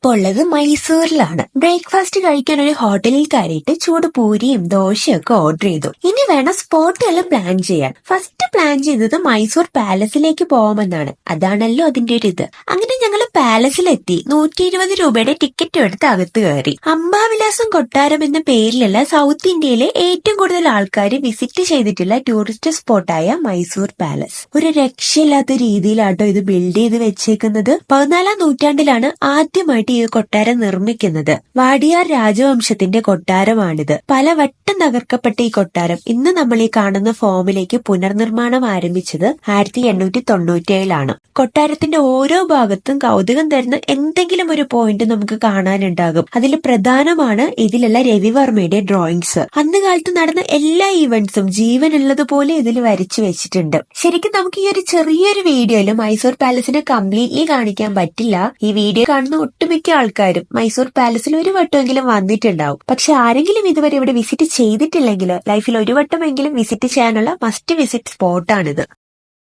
ഞാനിപ്പോ ഉള്ളത് മൈസൂരിലാണ്. ബ്രേക്ക്ഫാസ്റ്റ് കഴിക്കാൻ ഒരു ഹോട്ടലിൽ കയറിയിട്ട് ചൂട് പൂരിയും ദോശയും ഒക്കെ ഓർഡർ ചെയ്തു. ഇനി വേണം സ്പോട്ടുകൾ പ്ലാൻ ചെയ്യാൻ. ഫസ്റ്റ് പ്ലാൻ ചെയ്തത് മൈസൂർ പാലസിലേക്ക് പോകാമെന്നാണ്. അതാണല്ലോ അതിന്റെ ഒരു ഇത്. അങ്ങനെ ഞങ്ങൾ പാലസിലെത്തി. 120 രൂപയുടെ ടിക്കറ്റും എടുത്ത് അകത്ത് കയറി. അംബാവിലാസം കൊട്ടാരം എന്ന പേരിലുള്ള സൗത്ത് ഇന്ത്യയിലെ ഏറ്റവും കൂടുതൽ ആൾക്കാർ വിസിറ്റ് ചെയ്തിട്ടുള്ള ടൂറിസ്റ്റ് സ്പോട്ടായ മൈസൂർ പാലസ്. ഒരു രക്ഷയില്ലാത്ത രീതിയിലാട്ടോ ഇത് ബിൽഡ് ചെയ്ത് വെച്ചേക്കുന്നത്. 14ാം നൂറ്റാണ്ടിലാണ് ആദ്യമായിട്ട് ഈ കൊട്ടാരം നിർമ്മിക്കുന്നത്. വാടിയാർ രാജവംശത്തിന്റെ കൊട്ടാരമാണിത്. പലവട്ടം തകർക്കപ്പെട്ട ഈ കൊട്ടാരം ഇന്ന് നമ്മൾ ഈ കാണുന്ന ഫോമിലേക്ക് പുനർനിർമ്മാണം ആരംഭിച്ചത് 1897ലാണ്. കൊട്ടാരത്തിന്റെ ഓരോ ഭാഗത്തും കൗതുകം തരുന്ന എന്തെങ്കിലും ഒരു പോയിന്റ് നമുക്ക് കാണാനുണ്ടാകും. അതിൽ പ്രധാനമാണ് ഇതിലുള്ള രവിവർമ്മയുടെ ഡ്രോയിങ്സ്. അന്ന് കാലത്ത് നടന്ന എല്ലാ ഈവന്റ്സും ജീവനുള്ളതുപോലെ ഇതിൽ വരച്ചു വെച്ചിട്ടുണ്ട്. ശരിക്കും നമുക്ക് ഈ ഒരു ചെറിയൊരു വീഡിയോയിൽ മൈസൂർ പാലസിനെ കംപ്ലീറ്റ്ലി കാണിക്കാൻ പറ്റില്ല. ഈ വീഡിയോ കാണുന്ന ഒട്ടുമിക്ക ആൾക്കാരും മൈസൂർ പാലസിൽ ഒരു വട്ടമെങ്കിലും വന്നിട്ടുണ്ടാവും. പക്ഷെ ആരെങ്കിലും ഇതുവരെ ഇവിടെ വിസിറ്റ് ചെയ്തിട്ടില്ലെങ്കിൽ ലൈഫിൽ ഒരു വട്ടമെങ്കിലും വിസിറ്റ് ചെയ്യാനുള്ള മസ്റ്റ് വിസിറ്റ് സ്പോട്ടാണിത്.